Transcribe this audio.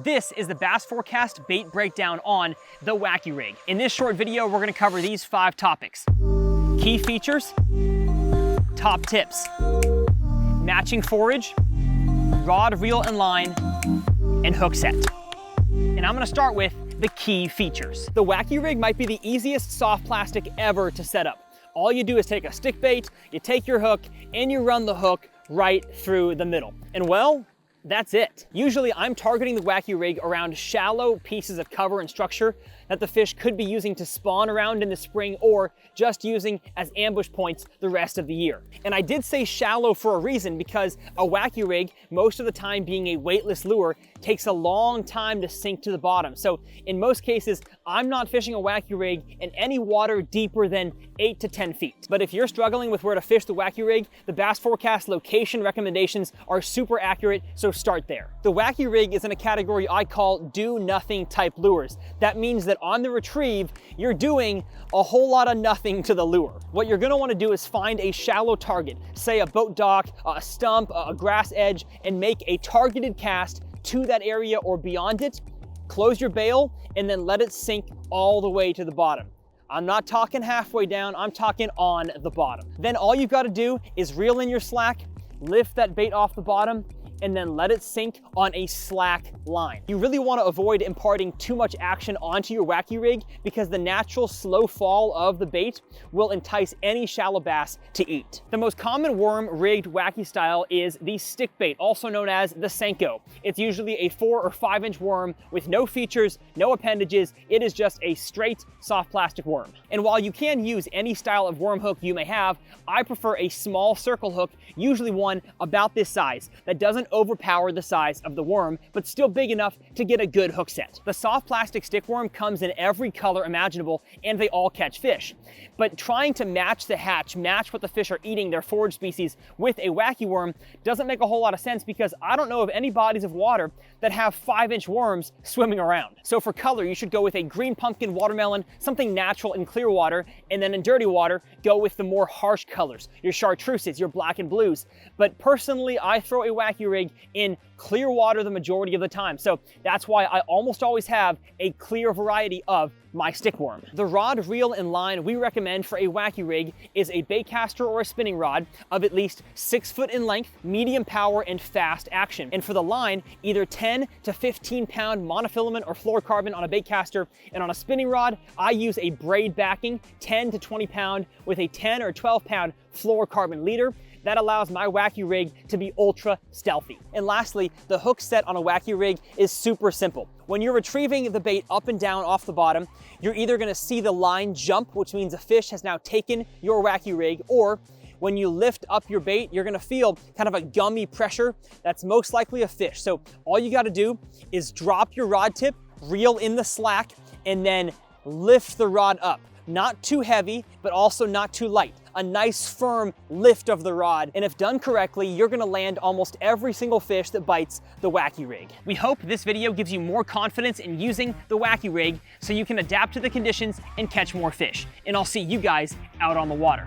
This is the BassForecast bait breakdown on the Wacky Rig. In this short video, we're gonna cover these 5 topics: key features, top tips, matching forage, rod, reel, and line, and hook set. And I'm gonna start with the key features. The Wacky Rig might be the easiest soft plastic ever to set up. All you do is take a stick bait, you take your hook, and you run the hook right through the middle. And well, that's it. Usually I'm targeting the Wacky Rig around shallow pieces of cover and structure that the fish could be using to spawn around in the spring or just using as ambush points the rest of the year. And I did say shallow for a reason, because a Wacky Rig, most of the time being a weightless lure, takes a long time to sink to the bottom. So in most cases, I'm not fishing a Wacky Rig in any water deeper than 8 to 10 feet. But if you're struggling with where to fish the Wacky Rig, the BassForecast location recommendations are super accurate, so start there. The Wacky Rig is in a category I call do nothing type lures. That means that on the retrieve, you're doing a whole lot of nothing to the lure. What you're gonna wanna do is find a shallow target, say a boat dock, a stump, a grass edge, and make a targeted cast to that area or beyond it. Close your bail and then let it sink all the way to the bottom. I'm not talking halfway down, I'm talking on the bottom. Then all you've got to do is reel in your slack, lift that bait off the bottom, and then let it sink on a slack line. You really want to avoid imparting too much action onto your Wacky Rig, because the natural slow fall of the bait will entice any shallow bass to eat. The most common worm-rigged Wacky style is the stick bait, also known as the Senko. It's usually a 4 or 5 inch worm with no features, no appendages. It is just a straight soft plastic worm. And while you can use any style of worm hook you may have, I prefer a small circle hook, usually one about this size, that doesn't overpower the size of the worm, but still big enough to get a good hook set. The soft plastic stick worm comes in every color imaginable, and they all catch fish. But trying to match the hatch, match what the fish are eating, their forage species, with a Wacky worm doesn't make a whole lot of sense, because I don't know of any bodies of water that have 5 inch worms swimming around. So for color, you should go with a green pumpkin, watermelon, something natural in clear water, and then in dirty water, go with the more harsh colors, your chartreuses, your black and blues. But personally, I throw a Wacky Rig in clear water the majority of the time. So that's why I almost always have a clear variety of my stick worm. The rod, reel, and line we recommend for a Wacky Rig is a baitcaster or a spinning rod of at least 6 foot in length, medium power, and fast action. And for the line, either 10 to 15 pound monofilament or fluorocarbon on a baitcaster, and on a spinning rod, I use a braid backing, 10 to 20 pound with a 10 or 12 pound fluorocarbon leader. That allows my Wacky Rig to be ultra stealthy. And lastly, the hook set on a Wacky Rig is super simple. When you're retrieving the bait up and down off the bottom, you're either gonna see the line jump, which means a fish has now taken your Wacky Rig, or when you lift up your bait, you're gonna feel kind of a gummy pressure. That's most likely a fish. So all you gotta do is drop your rod tip, reel in the slack, and then lift the rod up. Not too heavy, but also not too light. A nice firm lift of the rod, and if done correctly, you're gonna land almost every single fish that bites the Wacky Rig. We hope this video gives you more confidence in using the Wacky Rig so you can adapt to the conditions and catch more fish. And I'll see you guys out on the water.